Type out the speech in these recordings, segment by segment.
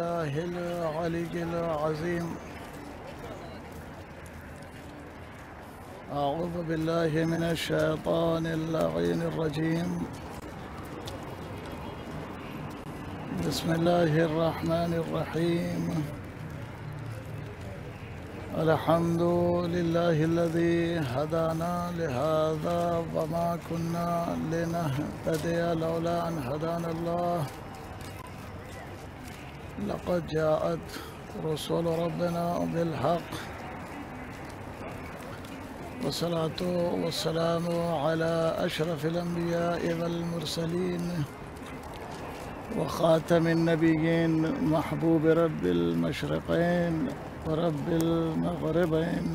بالله العلي العظيم. أعوذ بالله من الشيطان اللعين الرجيم. بسم الله الرحمن الرحيم. الحمد لله الذي هدانا لهذا وما كنا لنهتدي لولا أن هدانا الله. لقد جاءت رسول ربنا بالحق، والصلاة والسلام على أشرف الأنبياء والمرسلين وخاتم النبيين، محبوب رب المشرقين ورب المغربين،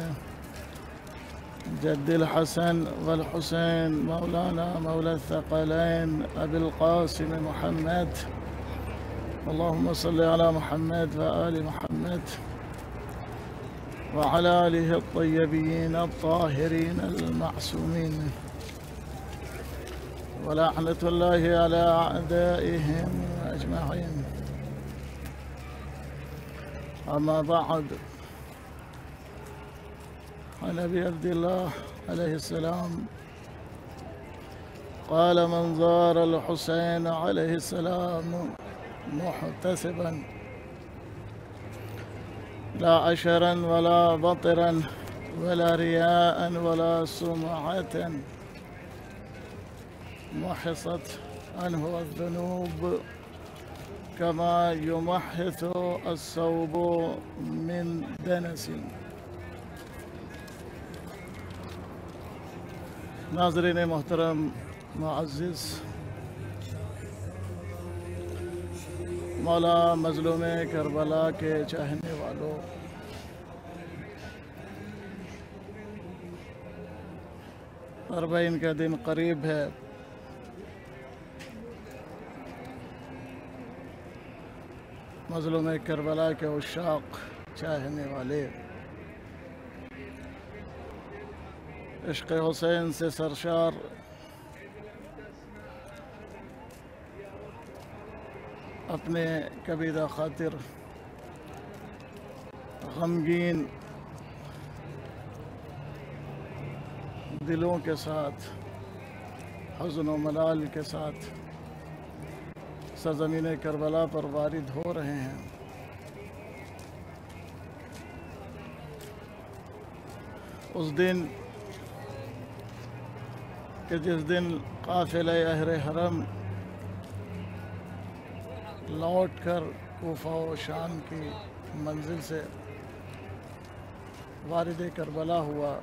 جد الحسن والحسين، مولانا مولى الثقلين، أبي القاسم محمد. اللهم صل على محمد وآل محمد وعلى آله الطيبين الطاهرين المعصومين، ولعنة الله على أعدائهم أجمعين. أما بعد، عن أبي عبد الله عليه السلام قال: من زار الحسين عليه السلام محتسبا لا عشرا ولا بطرا ولا رياء ولا سمعة محصت عنه الذنوب كما يمحث الثوب من دنس. ناظرین محترم معزز، مولا مظلوم کربلا کے چاہنے والوں، اربعین کا دن قریب ہے۔ مظلوم کربلا کے عشاق، چاہنے والے، عشق حسین سے سرشار اپنے کبیدہ خاطر غمگین دلوں کے ساتھ، حزن و ملال کے ساتھ سرزمین کربلا پر وارد ہو رہے ہیں۔ اس دن کہ جس دن قافلہ اہل حرم لوٹ کر کوفہ و شام کی منزل سے وارد کربلا ہوا،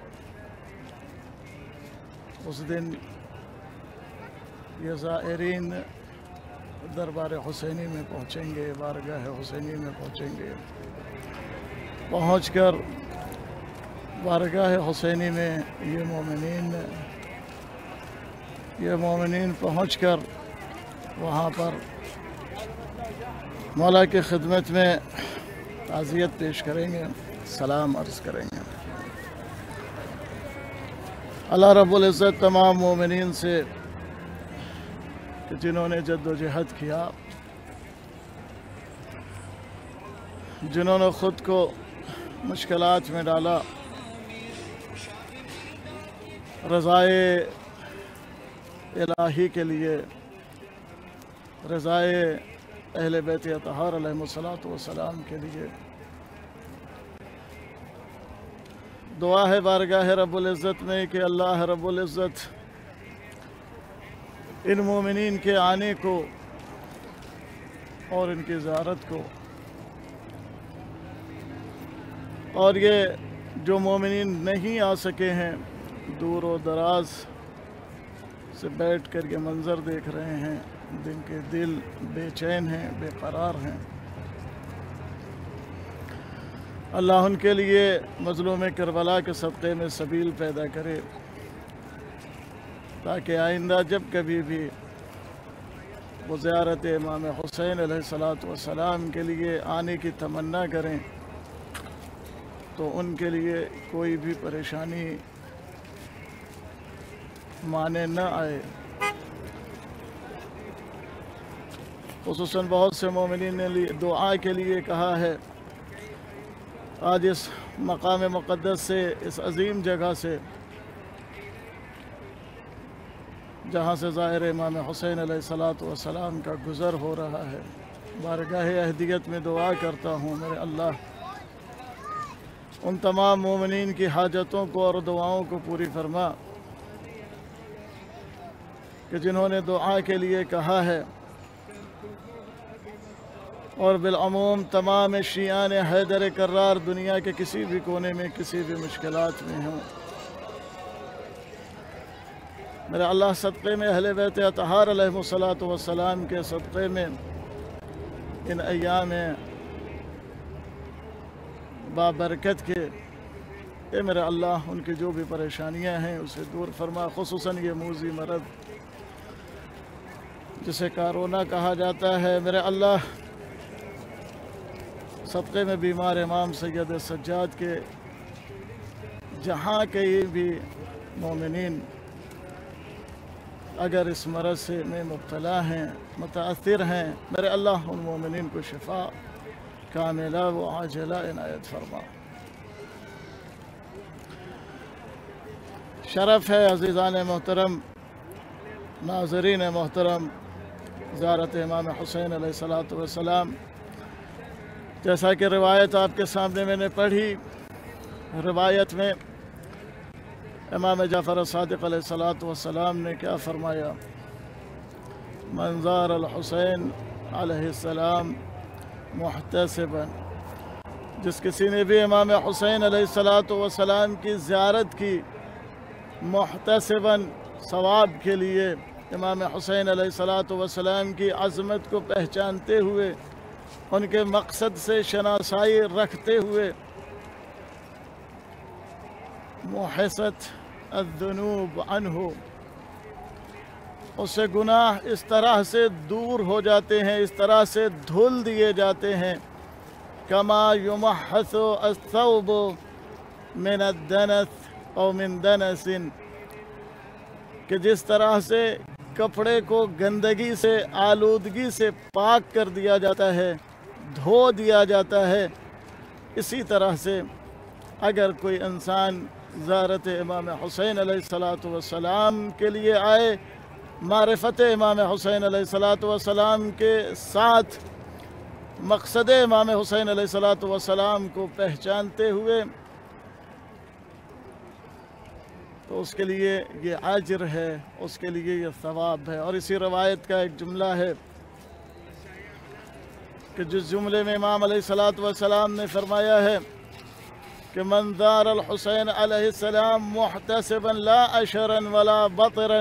اس دن یہ زائرین دربار حسینی میں پہنچیں گے، بارگاہ حسینی میں پہنچیں گے۔ پہنچ کر بارگاہ حسینی میں یہ مومنین پہنچ کر وہاں پر مولا کی خدمت میں تعزیت پیش کریں گے، سلام عرض کریں گے۔ اللہ رب العزت تمام مومنین سے کہ جنہوں نے جد و جہد کیا، جنہوں نے خود کو مشکلات میں ڈالا، رضائے الہی کے لیے، رضائے اہل بیت اطہار علیہ السلام کے لیے، دعا ہے بارگاہ رب العزت میں کہ اللہ رب العزت ان مومنین کے آنے کو اور ان کی زیارت کو، اور یہ جو مومنین نہیں آ سکے ہیں، دور و دراز سے بیٹھ کر یہ منظر دیکھ رہے ہیں، جن کے دل بے چین ہیں، بے قرار ہیں، اللہ ان کے لیے مظلوم کربلا کے صدقے میں سبیل پیدا کرے، تاکہ آئندہ جب کبھی بھی وہ زیارت امام حسین علیہ السلام کے لیے آنے کی تمنا کریں تو ان کے لیے کوئی بھی پریشانی مانے نہ آئے۔ خصوصاً بہت سے مومنین نے دعا کے لیے کہا ہے۔ آج اس مقام مقدس سے، اس عظیم جگہ سے، جہاں سے ظاہر امام حسین علیہ السلام کا گزر ہو رہا ہے، بارگاہ اہدیت میں دعا کرتا ہوں میرے اللہ ان تمام مومنین کی حاجتوں کو اور دعاؤں کو پوری فرما کہ جنہوں نے دعا کے لیے کہا ہے، اور بالعموم تمام شیعان حیدر کرار دنیا کے کسی بھی کونے میں کسی بھی مشکلات میں ہوں۔ میرے اللہ صدقے میں اہل بیت اطہار علیہ السلام کے صدقے میں ان ایام بابرکت کے، اے میرے اللہ ان کی جو بھی پریشانیاں ہیں اسے دور فرما، خصوصاً یہ موذی مرض جسے کرونا کہا جاتا ہے۔ میرے اللہ صدقے میں بیمار امام سید سجاد کے جہاں کہیں بھی مومنین اگر اس مرض سے میں مبتلا ہیں، متاثر ہیں، میرے اللہ ان مومنین کو شفا کاملہ و عاجلہ عنایت فرما۔ شرف ہے عزیزان محترم، ناظرین محترم، زیارت امام حسین علیہ السلام۔ جیسا کہ روایت آپ کے سامنے میں نے پڑھی، روایت میں امام جعفر الصادق علیہ السلام نے کیا فرمایا؟ من زار الحسین علیہ السلام محتسبا، جس کسی نے بھی امام حسین علیہ السلام کی زیارت کی محتسبا، ثواب کے لیے، امام حسین علیہ السلام کی عظمت کو پہچانتے ہوئے، ان کے مقصد سے شناسائی رکھتے ہوئے، محست الذنوب عنہ، اس سے گناہ اس طرح سے دور ہو جاتے ہیں، اس طرح سے دھل دیے جاتے ہیں، کما یمحص الثوب من الدنس او من دنس، کہ جس طرح سے کپڑے کو گندگی سے، آلودگی سے پاک کر دیا جاتا ہے، دھو دیا جاتا ہے، اسی طرح سے اگر کوئی انسان زیارت امام حسین علیہ السلام کے لیے آئے، معرفت امام حسین علیہ السلام کے ساتھ مقصد امام حسین علیہ السلام کو پہچانتے ہوئے، تو اس کے لیے یہ اجر ہے، اس کے لیے یہ ثواب ہے۔ اور اسی روایت کا ایک جملہ ہے کہ جس جملے میں امام علیہ السلام نے فرمایا ہے کہ من زار الحسین علیہ السلام محتسبا لا اشرا ولا بطرا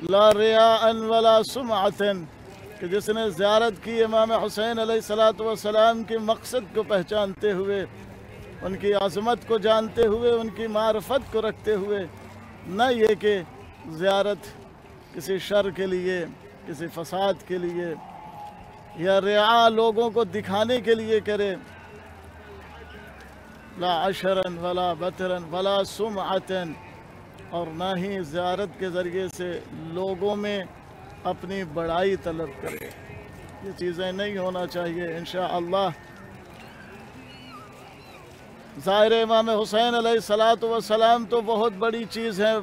لا ریاء ولا سمعتا، کہ جس نے زیارت کی امام حسین علیہ السلام کے مقصد کو پہچانتے ہوئے، ان کی عظمت کو جانتے ہوئے، ان کی معرفت کو رکھتے ہوئے، نہ یہ کہ زیارت کسی شر کے لیے، کسی فساد کے لیے، یا رعا لوگوں کو دکھانے کے لیے کرے، لا عشرا ولا بطرا ولا سمعتا، اور نہ ہی زیارت کے ذریعے سے لوگوں میں اپنی بڑائی طلب کرے۔ یہ چیزیں نہیں ہونا چاہیے انشاءاللہ۔ ظاہر امام حسین علیہ السلام تو بہت بڑی چیز ہے،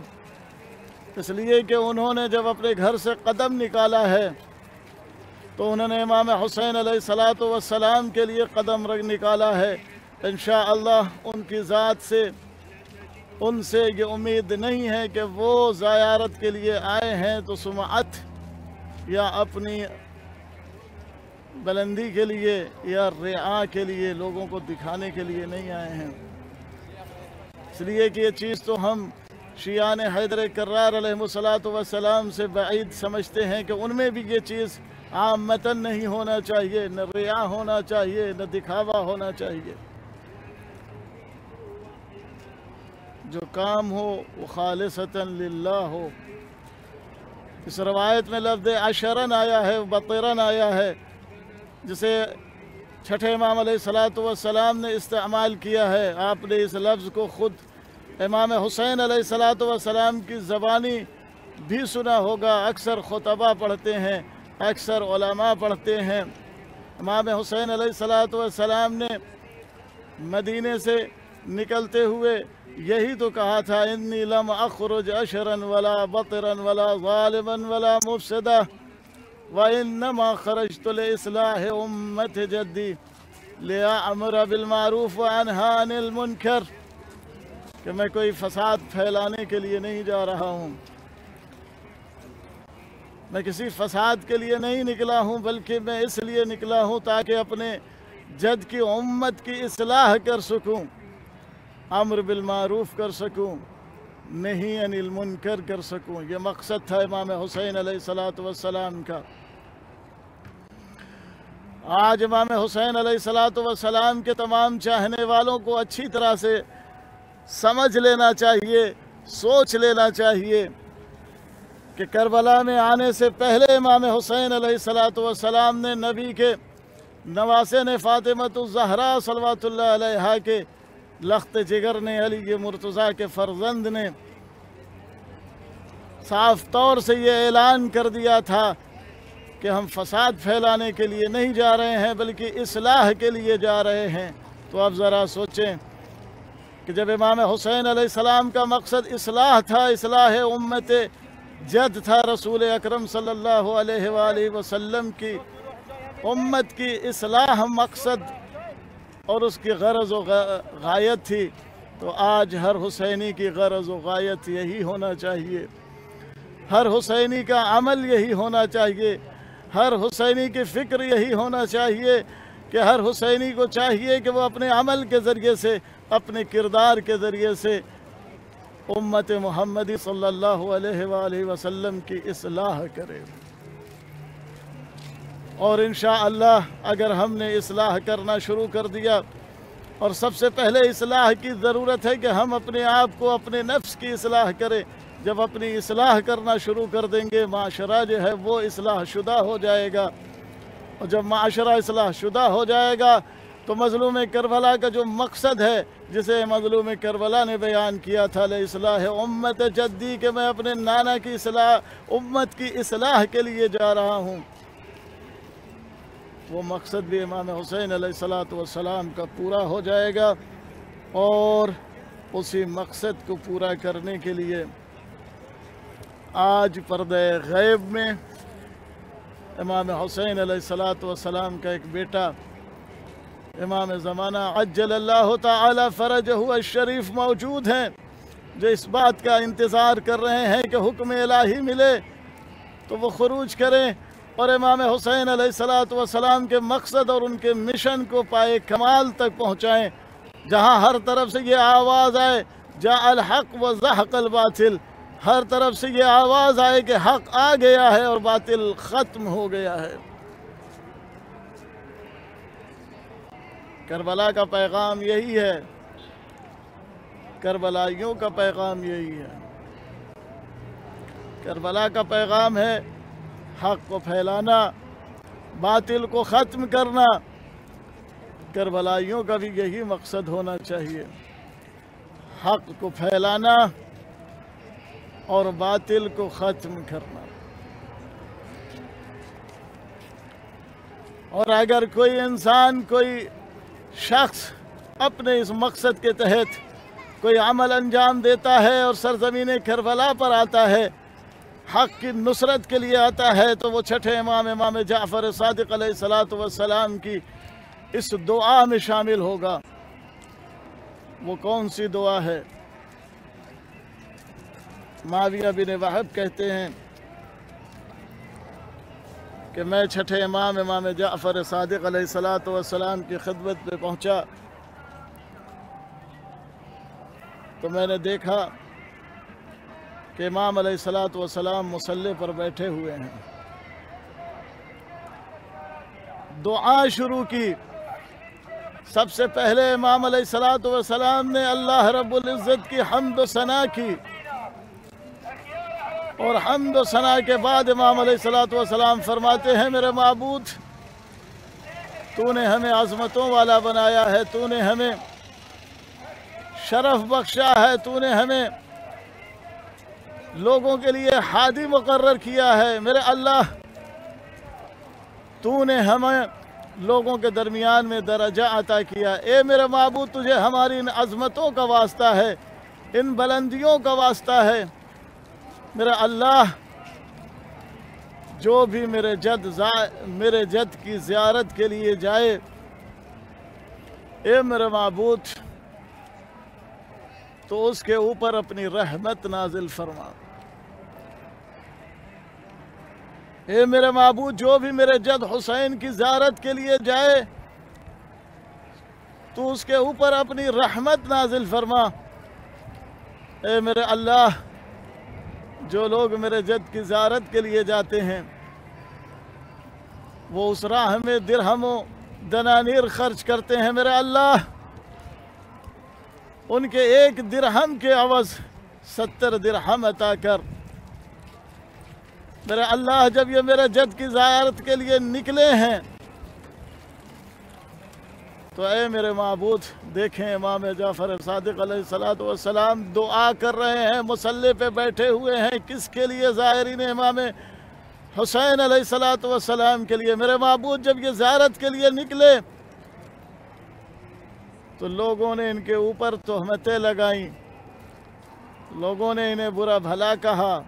اس لیے کہ انہوں نے جب اپنے گھر سے قدم نکالا ہے تو انہوں نے امام حسین علیہ السلام کے لیے قدم نکالا ہے۔ انشاءاللہ ان کی ذات سے، ان سے یہ امید نہیں ہے کہ وہ زیارت کے لیے آئے ہیں تو سمعت یا اپنی بلندی کے لیے یا رعا کے لیے، لوگوں کو دکھانے کے لیے نہیں آئے ہیں، اس لیے کہ یہ چیز تو ہم شیعان حیدر کرار علیہ السلام سے بعید سمجھتے ہیں کہ ان میں بھی یہ چیز عامتاً نہیں ہونا چاہیے، نہ رعا ہونا چاہیے، نہ دکھاوا ہونا چاہیے۔ جو کام ہو وہ خالصتاً للہ ہو۔ اس روایت میں لفظ عشرن آیا ہے، بطرن آیا ہے، جسے چھٹے امام علیہ السلام نے استعمال کیا ہے۔ آپ نے اس لفظ کو خود امام حسین علیہ السلام کی زبانی بھی سنا ہوگا، اکثر خطبہ پڑھتے ہیں اکثر علماء پڑھتے ہیں امام حسین علیہ السلام نے مدینے سے نکلتے ہوئے یہی تو کہا تھا، انی لم اخرج اشرا ولا بطرا ولا ظالما ولا مفسدا وانما خرجت لاصلاح امت جدی لیامر بالمعروف وانہی عن المنکر، کہ میں کوئی فساد پھیلانے کے لیے نہیں جا رہا ہوں، میں کسی فساد کے لیے نہیں نکلا ہوں، بلکہ میں اس لیے نکلا ہوں تاکہ اپنے جد کی امت کی اصلاح کر سکوں، امر بالمعروف کر سکوں، نہی عن المنکر کر سکوں۔ یہ مقصد تھا امام حسین علیہ السلام کا۔ آج امام حسین علیہ السلام کے تمام چاہنے والوں کو اچھی طرح سے سمجھ لینا چاہیے، سوچ لینا چاہیے کہ کربلا میں آنے سے پہلے امام حسین علیہ السلام نے نبی کے نواسے نے فاطمۃ الزہرا صلوات اللہ علیہا کے لخت جگر نے، علی مرتضیٰ کے فرزند نے صاف طور سے یہ اعلان کر دیا تھا کہ ہم فساد پھیلانے کے لیے نہیں جا رہے ہیں بلکہ اصلاح کے لیے جا رہے ہیں۔ تو اب ذرا سوچیں کہ جب امام حسین علیہ السلام کا مقصد اصلاح تھا، اصلاح امت جد تھا، رسول اکرم صلی اللہ علیہ وآلہ وسلم کی امت کی اصلاح مقصد اور اس کی غرض و غایت تھی، تو آج ہر حسینی کی غرض و غایت یہی ہونا چاہیے، ہر حسینی کا عمل یہی ہونا چاہیے، ہر حسینی کی فکر یہی ہونا چاہیے کہ ہر حسینی کو چاہیے کہ وہ اپنے عمل کے ذریعے سے، اپنے کردار کے ذریعے سے امت محمدی صلی اللہ علیہ وآلہ وسلم کی اصلاح کرے۔ اور انشاءاللہ اگر ہم نے اصلاح کرنا شروع کر دیا، اور سب سے پہلے اصلاح کی ضرورت ہے کہ ہم اپنے آپ کو، اپنے نفس کی اصلاح کریں۔ جب اپنی اصلاح کرنا شروع کر دیں گے، معاشرہ جو ہے وہ اصلاح شدہ ہو جائے گا، اور جب معاشرہ اصلاح شدہ ہو جائے گا تو مظلوم کربلا کا جو مقصد ہے، جسے مظلوم کربلا نے بیان کیا تھا، لِإِصْلَاحِ امت جدی، کہ میں اپنے نانا کی اصلاح، امت کی اصلاح کے لیے جا رہا ہوں، وہ مقصد بھی امام حسین علیہ السلام کا پورا ہو جائے گا۔ اور اسی مقصد کو پورا کرنے کے لیے آج پردہ غیب میں امام حسین علیہ السلام کا ایک بیٹا امام زمانہ عجل اللہ تعالی فرجہ الشریف موجود ہیں، جو اس بات کا انتظار کر رہے ہیں کہ حکم الہی ملے تو وہ خروج کریں اور امام حسین علیہ السلام کے مقصد اور ان کے مشن کو پائے کمال تک پہنچائیں۔ جہاں ہر طرف سے یہ آواز آئے، جاء الحق وزحق الباطل، ہر طرف سے یہ آواز آئے کہ حق آ گیا ہے اور باطل ختم ہو گیا ہے۔ کربلا کا پیغام یہی ہے، کربلائیوں کا پیغام یہی ہے۔ کربلا کا پیغام ہے حق کو پھیلانا، باطل کو ختم کرنا۔ کربلائیوں کا بھی یہی مقصد ہونا چاہیے، حق کو پھیلانا اور باطل کو ختم کرنا۔ اور اگر کوئی انسان، کوئی شخص اپنے اس مقصد کے تحت کوئی عمل انجام دیتا ہے اور سرزمین کربلا پر آتا ہے، حق کی نصرت کے لیے آتا ہے، تو وہ چھٹے امام جعفر صادق علیہ السلام کی اس دعا میں شامل ہوگا۔ وہ کون سی دعا ہے؟ معاویہ بن وہب کہتے ہیں کہ میں چھٹے امام جعفر صادق علیہ السلام کی خدمت پہ پہنچا تو میں نے دیکھا کہ امام علیہ السلام مصلی پر بیٹھے ہوئے ہیں۔ دعا شروع کی۔ سب سے پہلے امام علیہ السلام نے اللہ رب العزت کی حمد و ثنا کی، اور حمد و ثنا کے بعد امام علیہ السلام فرماتے ہیں، میرے معبود، تو نے ہمیں عظمتوں والا بنایا ہے، تو نے ہمیں شرف بخشا ہے، تو نے ہمیں لوگوں کے لیے ہادی مقرر کیا ہے۔ میرے اللہ، تو نے ہمیں لوگوں کے درمیان میں درجہ عطا کیا۔ اے میرے معبود، تجھے ہماری ان عظمتوں کا واسطہ ہے، ان بلندیوں کا واسطہ ہے۔ میرا اللہ، جو بھی میرے جد کی زیارت کے لیے جائے، اے میرے معبود تو اس کے اوپر اپنی رحمت نازل فرما۔ اے میرے معبود، جو بھی میرے جد حسین کی زیارت کے لیے جائے تو اس کے اوپر اپنی رحمت نازل فرما۔ اے میرے اللہ، جو لوگ میرے جد کی زیارت کے لیے جاتے ہیں وہ اس راہ میں درہم و دنانیر خرچ کرتے ہیں، میرے اللہ ان کے ایک درہم کے عوض 70 درہم عطا کر۔ میرے اللہ، جب یہ میرے جد کی زیارت کے لیے نکلے ہیں تو اے میرے معبود، دیکھیں امام جعفر صادق علیہ السلام دعا کر رہے ہیں، مصلی پہ بیٹھے ہوئے ہیں، کس کے لیے؟ زائرین امام حسین علیہ السلام کے لیے۔ میرے معبود، جب یہ زیارت کے لیے نکلے تو لوگوں نے ان کے اوپر تہمتیں لگائیں، لوگوں نے انہیں برا بھلا کہا،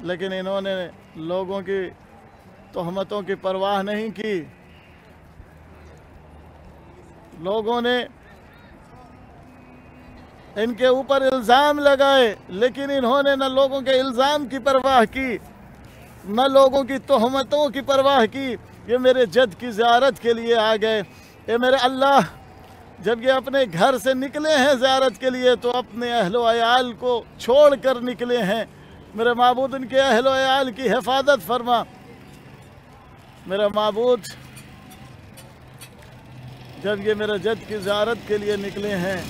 لیکن انہوں نے لوگوں کی تہمتوں کی پرواہ نہیں کی۔ لوگوں نے ان کے اوپر الزام لگائے، لیکن انہوں نے نہ لوگوں کے الزام کی پرواہ کی، نہ لوگوں کی تہمتوں کی پرواہ کی۔ یہ میرے جد کی زیارت کے لیے آ گئے۔ اے میرے اللہ، جب یہ اپنے گھر سے نکلے ہیں زیارت کے لیے تو اپنے اہل و عیال کو چھوڑ کر نکلے ہیں۔ میرے معبود، ان کے اہل و عیال کی حفاظت فرما۔ میرے معبود، جب یہ میرے جد کی زیارت کے لیے نکلے ہیں،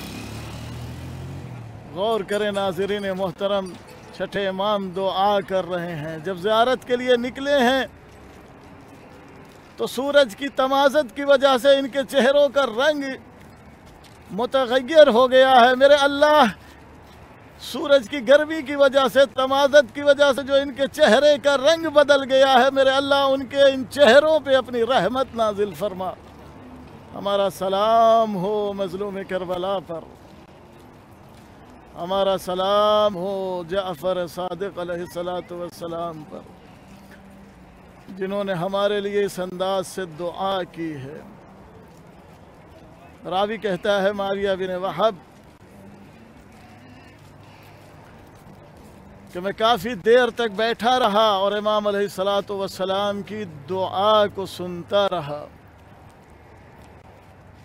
غور کریں ناظرین محترم، چھٹے امام دعا کر رہے ہیں۔ جب زیارت کے لیے نکلے ہیں تو سورج کی تمازت کی وجہ سے ان کے چہروں کا رنگ متغیر ہو گیا ہے۔ میرے اللہ، سورج کی گرمی کی وجہ سے، تمازت کی وجہ سے جو ان کے چہرے کا رنگ بدل گیا ہے، میرے اللہ ان کے ان چہروں پہ اپنی رحمت نازل فرما۔ ہمارا سلام ہو مظلوم کربلا پر، ہمارا سلام ہو جعفر صادق علیہ السلام پر، جنہوں نے ہمارے لیے اس انداز سے دعا کی ہے۔ راوی کہتا ہے، معاویہ بن وہب، کہ میں کافی دیر تک بیٹھا رہا اور امام علیہ السلام کی دعا کو سنتا رہا۔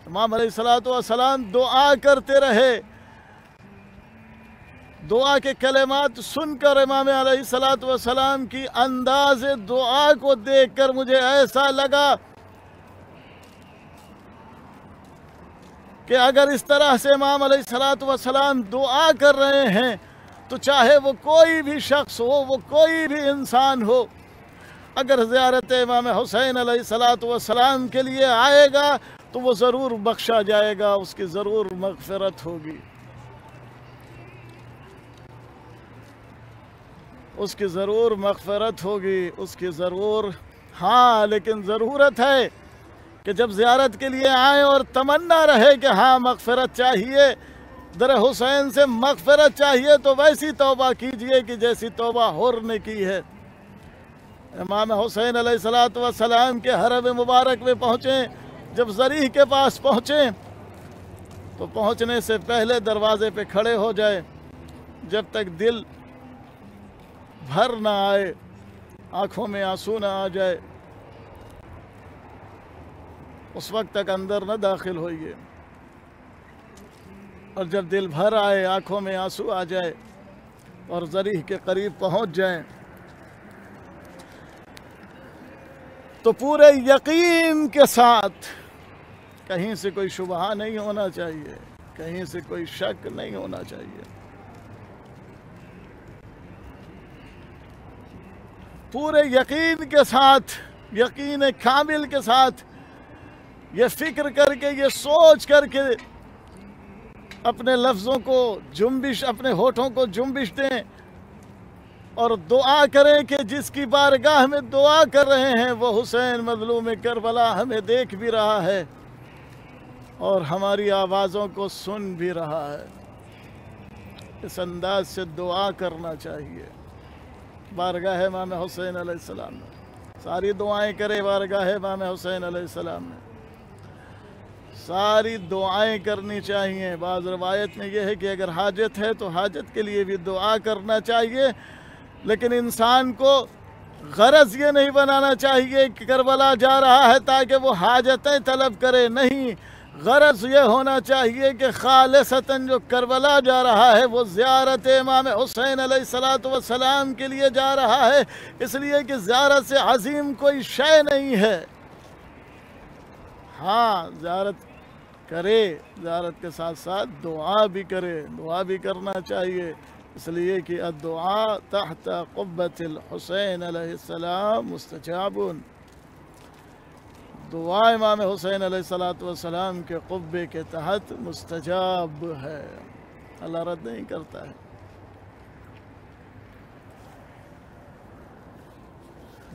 امام علیہ السلام دعا کرتے رہے۔ دعا کے کلمات سن کر امام علیہ السلام کی انداز دعا کو دیکھ کر مجھے ایسا لگا کہ اگر اس طرح سے امام علیہ السلام دعا کر رہے ہیں تو چاہے وہ کوئی بھی شخص ہو، وہ کوئی بھی انسان ہو، اگر زیارت امام حسین علیہ السلام کے لیے آئے گا تو وہ ضرور بخشا جائے گا، اس کی ضرور مغفرت ہوگی، اس کی ضرور مغفرت ہوگی، اس کی ضرور۔ ہاں، لیکن ضرورت ہے کہ جب زیارت کے لیے آئیں اور تمنا رہے کہ ہاں مغفرت چاہیے، در حسین سے مغفرت چاہیے، تو ویسی توبہ کیجئے کہ جیسی توبہ حر نے کی ہے۔ امام حسین علیہ السلام کے حرم مبارک میں پہنچیں، جب ذریح کے پاس پہنچیں تو پہنچنے سے پہلے دروازے پہ کھڑے ہو جائے، جب تک دل بھر نہ آئے، آنکھوں میں آنسو نہ آ جائے، اس وقت تک اندر نہ داخل ہوئیے، اور جب دل بھر آئے، آنکھوں میں آنسو آ جائے اور ذریح کے قریب پہنچ جائیں تو پورے یقین کے ساتھ، کہیں سے کوئی شبہہ نہیں ہونا چاہیے، کہیں سے کوئی شک نہیں ہونا چاہیے، پورے یقین کے ساتھ، یقین کامل کے ساتھ، یہ فکر کر کے، یہ سوچ کر کے اپنے لفظوں کو جنبش، اپنے ہونٹوں کو جنبش دیں اور دعا کریں کہ جس کی بارگاہ میں دعا کر رہے ہیں وہ حسین مظلوم کربلا ہمیں دیکھ بھی رہا ہے اور ہماری آوازوں کو سن بھی رہا ہے۔ اس انداز سے دعا کرنا چاہیے بارگاہ امام حسین علیہ السلام میں۔ ساری دعائیں کرے بارگاہ امام حسین علیہ السلام میں، ساری دعائیں کرنی چاہیے۔ بعض روایت میں یہ ہے کہ اگر حاجت ہے تو حاجت کے لیے بھی دعا کرنا چاہیے، لیکن انسان کو غرض یہ نہیں بنانا چاہیے کہ کربلا جا رہا ہے تاکہ وہ حاجتیں طلب کرے، نہیں، غرض یہ ہونا چاہیے کہ خالصتاً جو کربلا جا رہا ہے وہ زیارت امام حسین علیہ السلام کے لیے جا رہا ہے، اس لیے کہ زیارت سے عظیم کوئی شے نہیں ہے۔ ہاں زیارت کرے، زیارت کے ساتھ ساتھ دعا بھی کرے، دعا بھی کرنا چاہیے، اس لیے کہ الدعاء تحت قبۃ الحسین علیہ السلام مستجاب، دعا امام حسین علیہ السلام کے قبے کے تحت مستجاب ہے، اللہ رد نہیں کرتا ہے۔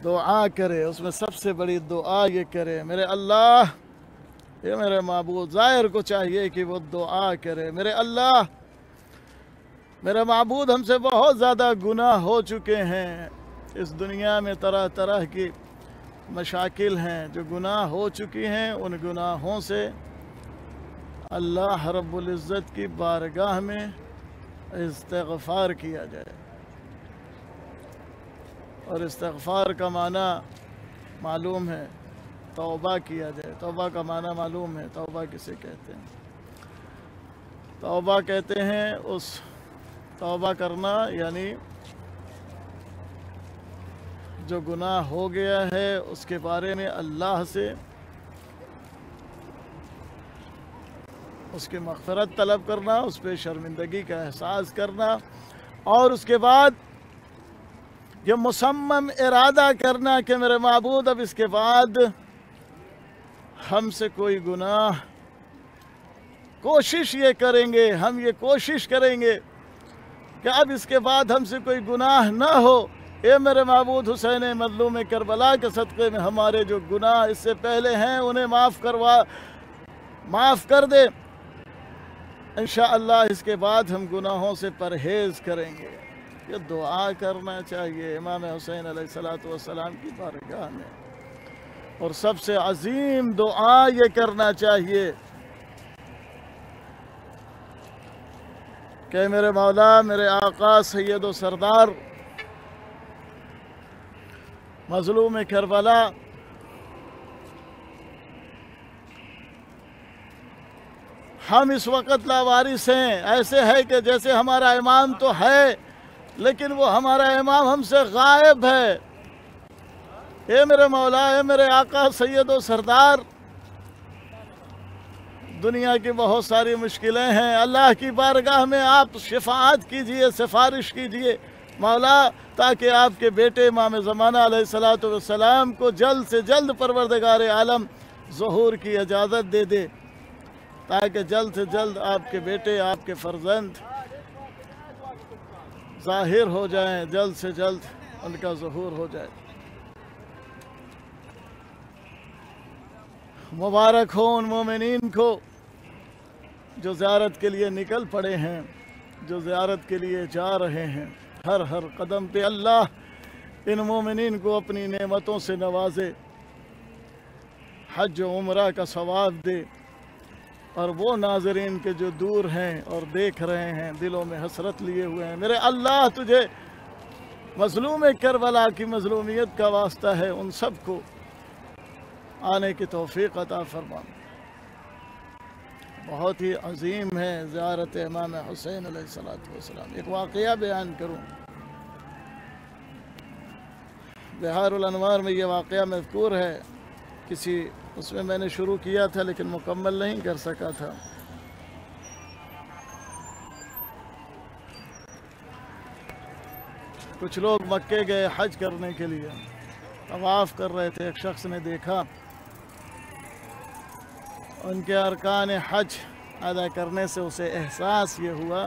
دعا کرے، اس میں سب سے بڑی دعا یہ کرے، میرے اللہ، یہ میرے معبود، ظاہر کو چاہیے کہ وہ دعا کرے، میرے اللہ، میرے معبود، ہم سے بہت زیادہ گناہ ہو چکے ہیں، اس دنیا میں طرح طرح کی مشاکل ہیں جو گناہ ہو چکی ہیں، ان گناہوں سے اللہ رب العزت کی بارگاہ میں استغفار کیا جائے۔ اور استغفار کا معنی معلوم ہے، توبہ کیا جائے۔ توبہ کا معنی معلوم ہے، توبہ کسے کہتے ہیں؟ توبہ کہتے ہیں اس توبہ کرنا، یعنی جو گناہ ہو گیا ہے اس کے بارے میں اللہ سے اس کی مغفرت طلب کرنا، اس پہ شرمندگی کا احساس کرنا، اور اس کے بعد یہ مصمم ارادہ کرنا کہ میرے معبود اب اس کے بعد ہم سے کوئی گناہ، کوشش یہ کریں گے، ہم یہ کوشش کریں گے کہ اب اس کے بعد ہم سے کوئی گناہ نہ ہو، اے میرے معبود حسین مظلوم کربلا کے صدقے میں ہمارے جو گناہ اس سے پہلے ہیں انہیں معاف کر دے، انشاءاللہ اس کے بعد ہم گناہوں سے پرہیز کریں گے۔ یہ دعا کرنا چاہیے امام حسین علیہ السلام کی بارگاہ میں، اور سب سے عظیم دعا یہ کرنا چاہیے کہ میرے مولا، میرے آقا سید و سردار مظلوم کربلا ہم اس وقت لاوارث ہیں، ایسے ہے کہ جیسے ہمارا امام تو ہے لیکن وہ ہمارا امام ہم سے غائب ہے۔ اے میرے مولا، اے میرے آقا سید و سردار، دنیا کی بہت ساری مشکلیں ہیں، اللہ کی بارگاہ میں آپ شفاعت کیجئے، سفارش کیجئے مولا، تاکہ آپ کے بیٹے امام زمانہ علیہ السلام کو جلد سے جلد پروردگار عالم ظہور کی اجازت دے دے، تاکہ جلد سے جلد آپ کے بیٹے، آپ کے فرزند ظاہر ہو جائیں، جلد سے جلد ان کا ظہور ہو جائے۔ مبارک ہو ان مومنین کو جو زیارت کے لیے نکل پڑے ہیں، جو زیارت کے لیے جا رہے ہیں، ہر ہر قدم پہ اللہ ان مومنین کو اپنی نعمتوں سے نوازے، حج و عمرہ کا ثواب دے، اور وہ ناظرین کے جو دور ہیں اور دیکھ رہے ہیں، دلوں میں حسرت لیے ہوئے ہیں، میرے اللہ تجھے مظلوم کربلا کی مظلومیت کا واسطہ ہے، ان سب کو آنے کی توفیق عطا فرما۔ بہت ہی عظیم ہے زیارت امام حسین علیہ السلام۔ ایک واقعہ بیان کروں، بہار الانوار میں یہ واقعہ مذکور ہے، اس میں نے شروع کیا تھا لیکن مکمل نہیں کر سکا تھا۔ کچھ لوگ مکے گئے حج کرنے کے لیے، طواف کر رہے تھے، ایک شخص نے دیکھا ان کے ارکان حج ادا کرنے سے اسے احساس یہ ہوا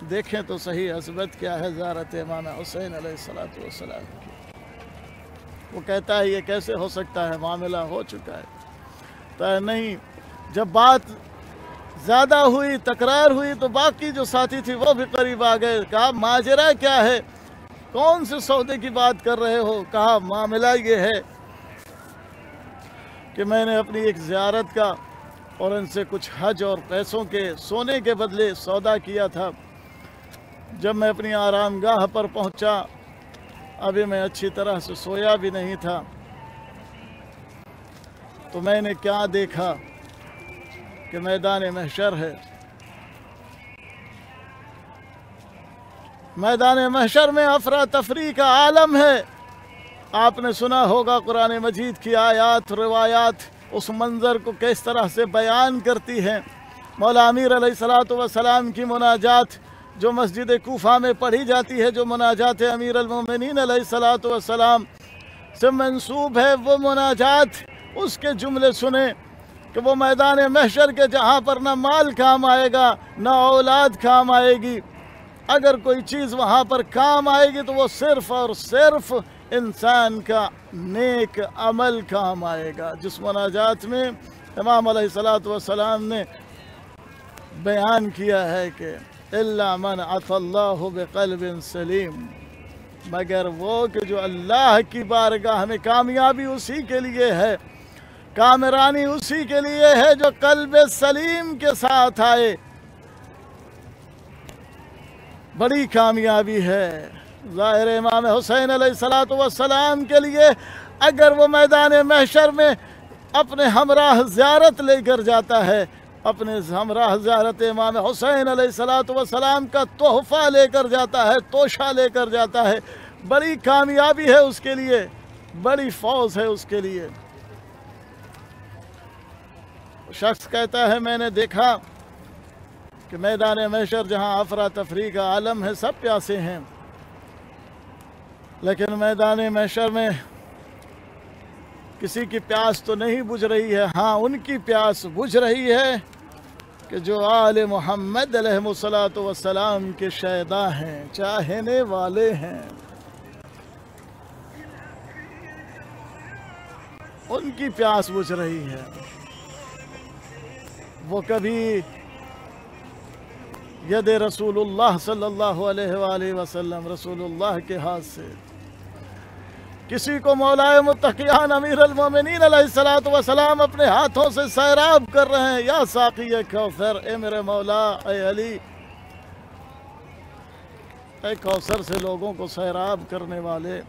دیکھیں تو صحیح عظمت کیا ہے زیارت امام حسین علیہ السلام کی۔ وہ کہتا ہے یہ کیسے ہو سکتا ہے، معاملہ ہو چکا ہے۔ تو نہیں، جب بات زیادہ ہوئی، تکرار ہوئی، تو باقی جو ساتھی تھی وہ بھی قریب آ گئے۔ کہا ماجرا کیا ہے، کون سے سودے کی بات کر رہے ہو؟ کہا معاملہ یہ ہے کہ میں نے اپنی ایک زیارت کا اور ان سے کچھ حج اور پیسوں کے سونے کے بدلے سودا کیا تھا۔ جب میں اپنی آرام گاہ پر پہنچا، ابھی میں اچھی طرح سے سویا بھی نہیں تھا، تو میں نے کیا دیکھا کہ میدان محشر ہے۔ میدان محشر میں افراتفری کا عالم ہے۔ آپ نے سنا ہوگا قرآن مجید کی آیات، روایات اس منظر کو کس طرح سے بیان کرتی ہیں۔ مولا امیر علیہ السلام کی مناجات جو مسجد کوفہ میں پڑھی جاتی ہے، جو مناجات امیر المومنین علیہ السلام سے منسوب ہے، وہ مناجات، اس کے جملے سنیں کہ وہ میدان محشر کے جہاں پر نہ مال کام آئے گا، نہ اولاد کام آئے گی۔ اگر کوئی چیز وہاں پر کام آئے گی تو وہ صرف اور صرف انسان کا نیک عمل کام آئے گا۔ جس مناجات میں امام علیہ السلام نے بیان کیا ہے کہ اِلَّا مَنْ عَطَى اللَّهُ بِقَلْبٍ سَلِيمٍ، مگر وہ کہ جو اللہ کی بارگاہ میں کامیابی اسی کے لیے ہے، کامرانی اسی کے لیے ہے جو قلب سلیم کے ساتھ آئے۔ بڑی کامیابی ہے ظاہر امام حسین علیہ السلام کے لیے اگر وہ میدان محشر میں اپنے ہمراہ زیارت لے کر جاتا ہے، اپنے ہمراہ زیارت امام حسین علیہ السلام کا تحفہ لے کر جاتا ہے، توشہ لے کر جاتا ہے۔ بڑی کامیابی ہے اس کے لیے، بڑی فوز ہے اس کے لیے۔ شخص کہتا ہے میں نے دیکھا کہ میدان محشر جہاں افراتفری کا عالم ہے، سب پیاسے ہیں، لیکن میدان محشر میں کسی کی پیاس تو نہیں بجھ رہی ہے۔ ہاں، ان کی پیاس بجھ رہی ہے کہ جو آل محمد علیہ السلام کے شیدا ہیں، چاہنے والے ہیں، ان کی پیاس بجھ رہی ہے۔ وہ کبھی ید رسول اللہ صلی اللہ علیہ وآلہ وسلم، رسول اللہ کے ہاتھ سے کسی کو مولا متقیان امیر المومنین علیہ السلام اپنے ہاتھوں سے سیراب کر رہے ہیں۔ یا ساقی کوثر، اے میرے مولا، اے علی، اے کوثر سے لوگوں کو سیراب کرنے والے،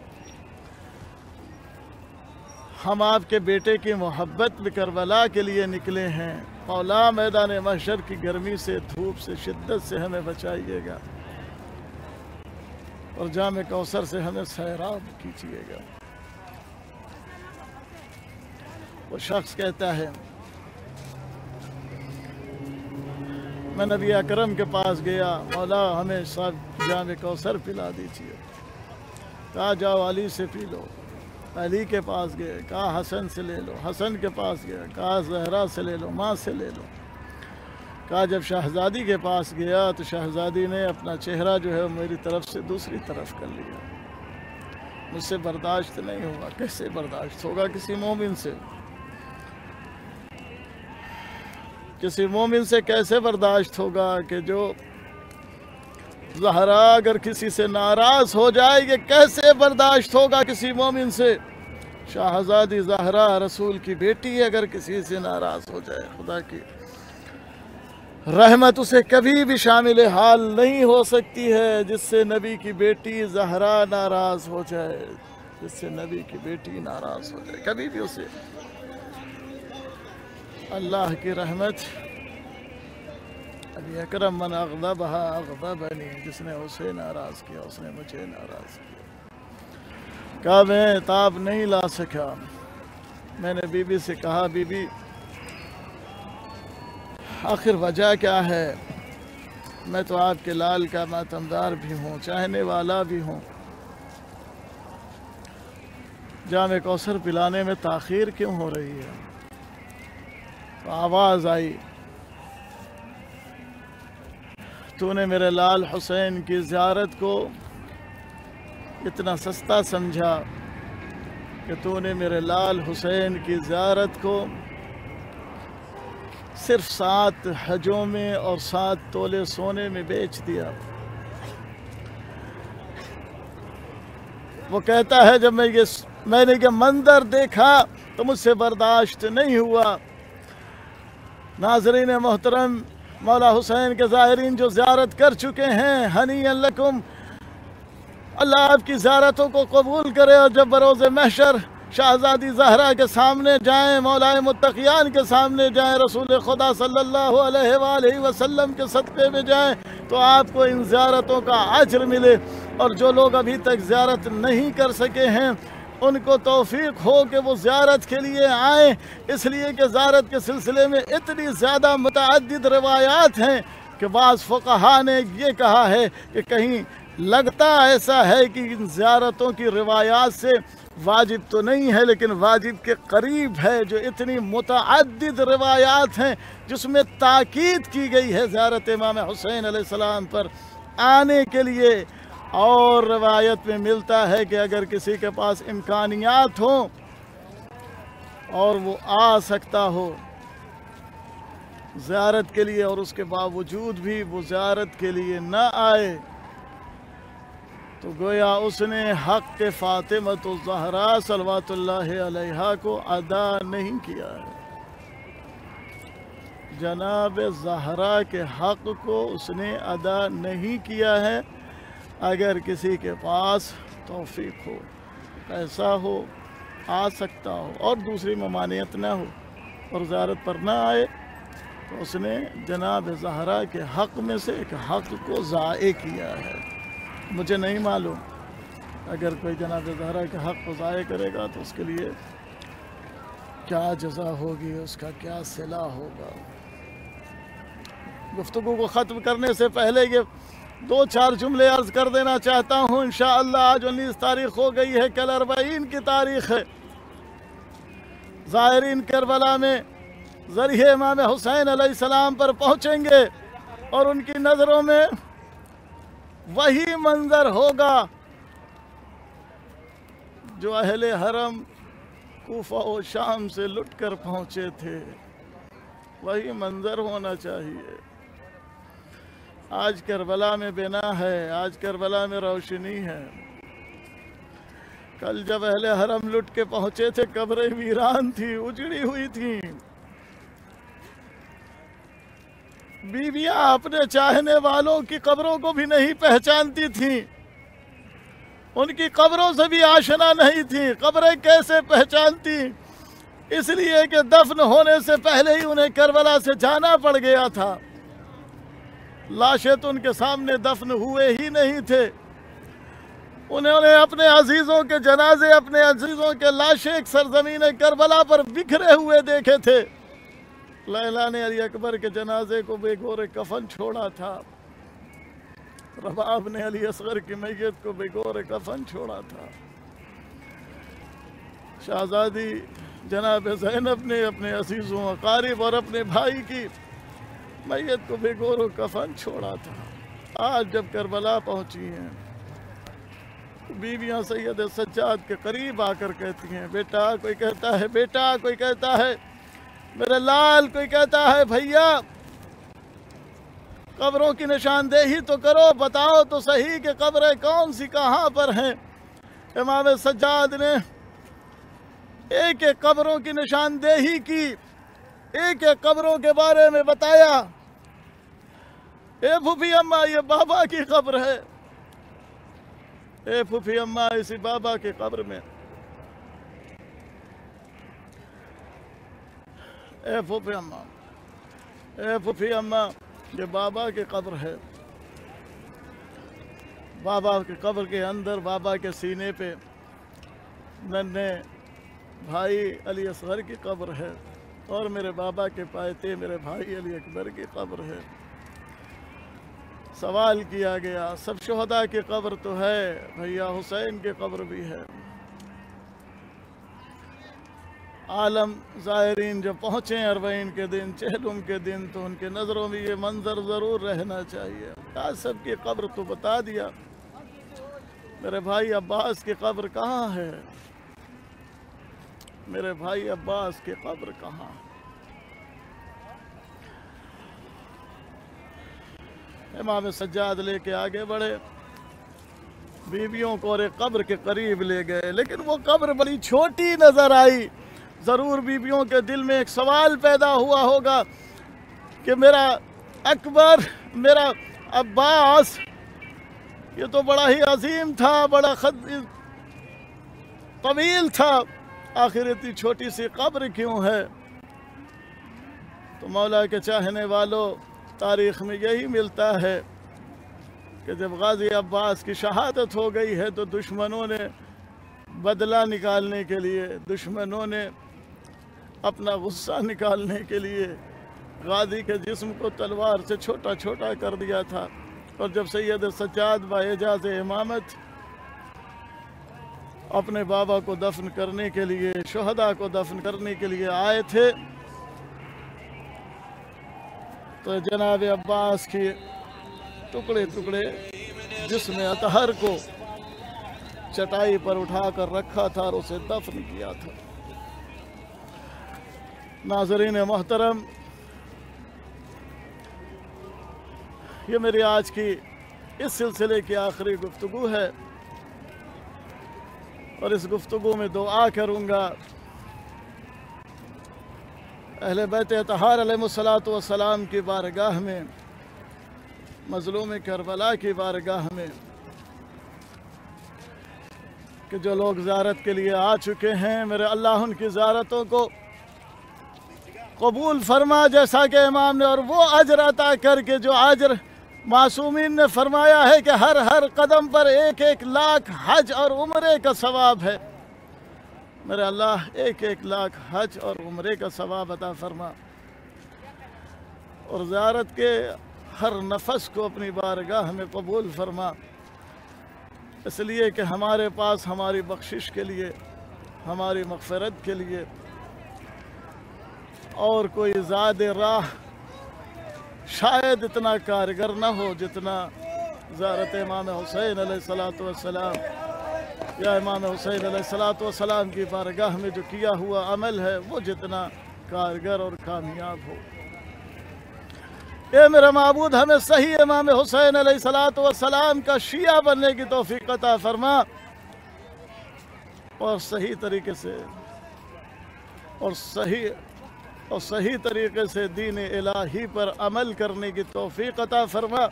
ہم آپ کے بیٹے کی محبت میں کربلا کے لیے نکلے ہیں۔ مولا میدان محشر کی گرمی سے، دھوپ سے، شدت سے ہمیں بچائیے گا، اور جام کوثر سے ہمیں سیراب کیجیے گا۔ وہ شخص کہتا ہے میں نبی اکرم کے پاس گیا، مولا ہمیں سب جام کوثر پلا دیجیے۔ کہا جاؤ علی سے پی لو۔ علی کے پاس گئے، کہا حسن سے لے لو۔ حسن کے پاس گیا، کہا زہرا سے لے لو، ماں سے لے لو۔ کہا جب شہزادی کے پاس گیا تو شہزادی نے اپنا چہرہ جو ہے میری طرف سے دوسری طرف کر لیا۔ مجھ سے برداشت نہیں ہوگا۔ کیسے برداشت ہوگا کسی مومن سے؟ کسی مومن سے کیسے برداشت ہوگا کہ جو زہرا اگر کسی سے ناراض ہو جائے، یہ کیسے برداشت ہوگا کسی مومن سے؟ شہزادی زہرا رسول کی بیٹی اگر کسی سے ناراض ہو جائے، خدا کی رحمت اسے کبھی بھی شامل حال نہیں ہو سکتی ہے جس سے نبی کی بیٹی زہرا ناراض ہو جائے، جس سے نبی کی بیٹی ناراض ہو جائے، کبھی بھی اسے اللہ کی رحمت۔ ابھی اکرم من اغضبها اغضبنی، جس نے اسے ناراض کیا اس نے مجھے ناراض کیا۔ کہا میں تاب نہیں لا سکا۔ میں نے بی بی سے کہا بی بی آخر وجہ کیا ہے؟ میں تو آپ کے لال کا ماتمدار بھی ہوں، چاہنے والا بھی ہوں، جام کوثر پلانے میں تاخیر کیوں ہو رہی ہے؟ تو آواز آئی تو نے میرے لال حسین کی زیارت کو اتنا سستا سمجھا کہ تو نے میرے لال حسین کی زیارت کو صرف 7 حجوں میں اور 7 تولے سونے میں بیچ دیا۔ وہ کہتا ہے جب میں نے یہ منظر دیکھا تو مجھ سے برداشت نہیں ہوا۔ ناظرین محترم، مولا حسین کے زائرین جو زیارت کر چکے ہیں، ہنیئا لکم، اللہ آپ کی زیارتوں کو قبول کرے، اور جب بروز محشر شہزادی زہرا کے سامنے جائیں، مولا متقیان کے سامنے جائیں، رسول خدا صلی اللہ علیہ وآلہ وسلم کے صدقے میں جائیں تو آپ کو ان زیارتوں کا اجر ملے، اور جو لوگ ابھی تک زیارت نہیں کر سکے ہیں ان کو توفیق ہو کہ وہ زیارت کے لیے آئیں، اس لیے کہ زیارت کے سلسلے میں اتنی زیادہ متعدد روایات ہیں کہ بعض فقہا نے یہ کہا ہے کہ کہیں لگتا ایسا ہے کہ ان زیارتوں کی روایات سے واجب تو نہیں ہے لیکن واجب کے قریب ہے، جو اتنی متعدد روایات ہیں جس میں تاکید کی گئی ہے زیارت امام حسین علیہ السلام پر آنے کے لیے۔ اور روایت میں ملتا ہے کہ اگر کسی کے پاس امکانیات ہوں اور وہ آ سکتا ہو زیارت کے لیے اور اس کے باوجود بھی وہ زیارت کے لیے نہ آئے تو گویا اس نے حق فاطمۃ الزہرا صلوات اللہ علیہا کو ادا نہیں کیا ہے۔ جناب زہرا کے حق کو اس نے ادا نہیں کیا ہے۔ اگر کسی کے پاس توفیق ہو، پیسہ ہو، آ سکتا ہو اور دوسری ممانعت نہ ہو اور زیارت پر نہ آئے تو اس نے جناب زہرا کے حق میں سے ایک حق کو ضائع کیا ہے۔ مجھے نہیں معلوم اگر کوئی جناب زہرا کے حق کو ضائع کرے گا تو اس کے لیے کیا جزا ہوگی، اس کا کیا صلہ ہوگا۔ گفتگو کو ختم کرنے سے پہلے یہ 2-4 جملے عرض کر دینا چاہتا ہوں۔ انشاءاللہ آج 19 تاریخ ہو گئی ہے، کل 40 کی تاریخ ہے۔ زائرین کربلا میں ذریعہ امام حسین علیہ السلام پر پہنچیں گے اور ان کی نظروں میں وہی منظر ہوگا جو اہل حرم کوفہ و شام سے لٹ کر پہنچے تھے، وہی منظر ہونا چاہیے۔ آج کربلا میں بنا ہے، آج کربلا میں روشنی ہے۔ کل جب اہل حرم لٹ کے پہنچے تھے قبریں ویران تھی، اجڑی ہوئی تھیں۔ بیویاں اپنے چاہنے والوں کی قبروں کو بھی نہیں پہچانتی تھیں، ان کی قبروں سے بھی آشنا نہیں تھیں۔ قبریں کیسے پہچانتی؟ اس لیے کہ دفن ہونے سے پہلے ہی انہیں کربلا سے جانا پڑ گیا تھا۔ لاشیں تو ان کے سامنے دفن ہوئے ہی نہیں تھے، انہوں نے اپنے عزیزوں کے جنازے، اپنے عزیزوں کے لاشیں ایک سرزمین کربلا پر بکھرے ہوئے دیکھے تھے۔ لیلا نے علی اکبر کے جنازے کو بے گور کفن چھوڑا تھا، رباب نے علی اصغر کی میت کو بے گور کفن چھوڑا تھا، شہزادی جناب زینب نے اپنے عزیزوں اقارب اور اپنے بھائی کی میت کو بے گور و کفن چھوڑا تھا۔ آج جب کربلا پہنچی ہیں، بیویاں سید سجاد کے قریب آ کر کہتی ہیں بیٹا، کوئی کہتا ہے بیٹا، کوئی کہتا ہے میرے لال، کوئی کہتا ہے بھیا، قبروں کی نشاندہی تو کرو، بتاؤ تو صحیح کہ قبریں کون سی کہاں پر ہیں۔ امام سجاد نے ایک ایک قبروں کی نشاندہی کی، ایک ایک قبروں کے بارے میں بتایا۔ اے پھوپھی اماں، یہ بابا کی قبر ہے، اے پھوپھی اماں، اسی بابا کی قبر میں، اے پھوپھی اماں، اے پھوپھی اماں، یہ بابا کی قبر ہے۔ بابا کی قبر کے اندر، بابا کے سینے پہ ننھے بھائی علی اصغر کی قبر ہے اور میرے بابا کے پایتے میرے بھائی علی اکبر کی قبر ہے۔ سوال کیا گیا، سب شہداء کی قبر تو ہے، بھیا حسین کی قبر بھی ہے۔ عالم زائرین جب پہنچیں اربعین کے دن، چہلم کے دن، تو ان کے نظروں میں یہ منظر ضرور رہنا چاہیے۔ آج سب کی قبر تو بتا دیا، میرے بھائی عباس کی قبر کہاں ہے؟ میرے بھائی عباس کی قبر کہاں؟ امام سجاد لے کے آگے بڑھے، بیویوں کو اور ایک قبر کے قریب لے گئے، لیکن وہ قبر بڑی چھوٹی نظر آئی۔ ضرور بیویوں کے دل میں ایک سوال پیدا ہوا ہوگا کہ میرا اکبر، میرا عباس، یہ تو بڑا ہی عظیم تھا، بڑا طویل تھا، آخر اتنی چھوٹی سی قبر کیوں ہے؟ تو مولا کے چاہنے والوں، تاریخ میں یہی ملتا ہے کہ جب غازی عباس کی شہادت ہو گئی ہے تو دشمنوں نے بدلہ نکالنے کے لیے، دشمنوں نے اپنا غصہ نکالنے کے لیے غازی کے جسم کو تلوار سے چھوٹا چھوٹا کر دیا تھا، اور جب سید سجاد باعجاز امامت اپنے بابا کو دفن کرنے کے لیے، شہداء کو دفن کرنے کے لیے آئے تھے، تو جناب عباس کی ٹکڑے ٹکڑے جسم اطہر کو چٹائی پر اٹھا کر رکھا تھا اور اسے دفن کیا تھا۔ ناظرین محترم، یہ میری آج کی اس سلسلے کی آخری گفتگو ہے، اور اس گفتگو میں دعا کروں گا اہل بیت اطہار علیہ السلام کی بارگاہ میں، مظلوم کربلا کی بارگاہ میں، کہ جو لوگ زیارت کے لیے آ چکے ہیں، میرے اللہ ان کی زیارتوں کو قبول فرما، جیسا کہ امام نے اور وہ اجر عطا کر کے جو اجر معصومین نے فرمایا ہے کہ ہر قدم پر 1 لاکھ حج اور عمرے کا ثواب ہے۔ میرے اللہ 1 لاکھ حج اور عمرے کا ثواب عطا فرما، اور زیارت کے ہر نفس کو اپنی بارگاہ میں قبول فرما، اس لیے کہ ہمارے پاس ہماری بخشش کے لیے، ہماری مغفرت کے لیے اور کوئی زاد راہ شاید اتنا کارگر نہ ہو جتنا زیارت امام حسین علیہ السلام یا امام حسین علیہ السلام کی بارگاہ میں جو کیا ہوا عمل ہے وہ جتنا کارگر اور کامیاب ہو۔ اے میرا معبود، ہمیں صحیح امام حسین علیہ السلام کا شیعہ بننے کی توفیق عطا فرما، اور صحیح طریقے سے اور صحیح طریقے سے دین الہی پر عمل کرنے کی توفیق عطا فرما،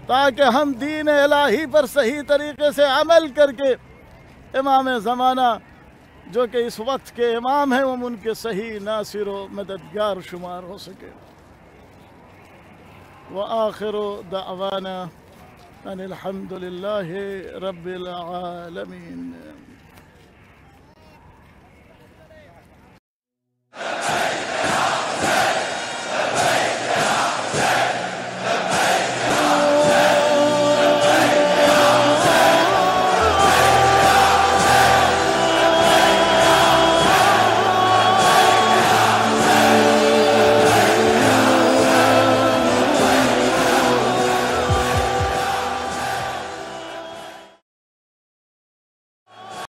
تاکہ ہم دین الہی پر صحیح طریقے سے عمل کر کے امام زمانہ جو کہ اس وقت کے امام ہیں، وہ ان کے صحیح ناصر و مددگار شمار ہو سکے۔ وآخر دعوانا ان الحمد للہ رب العالمین۔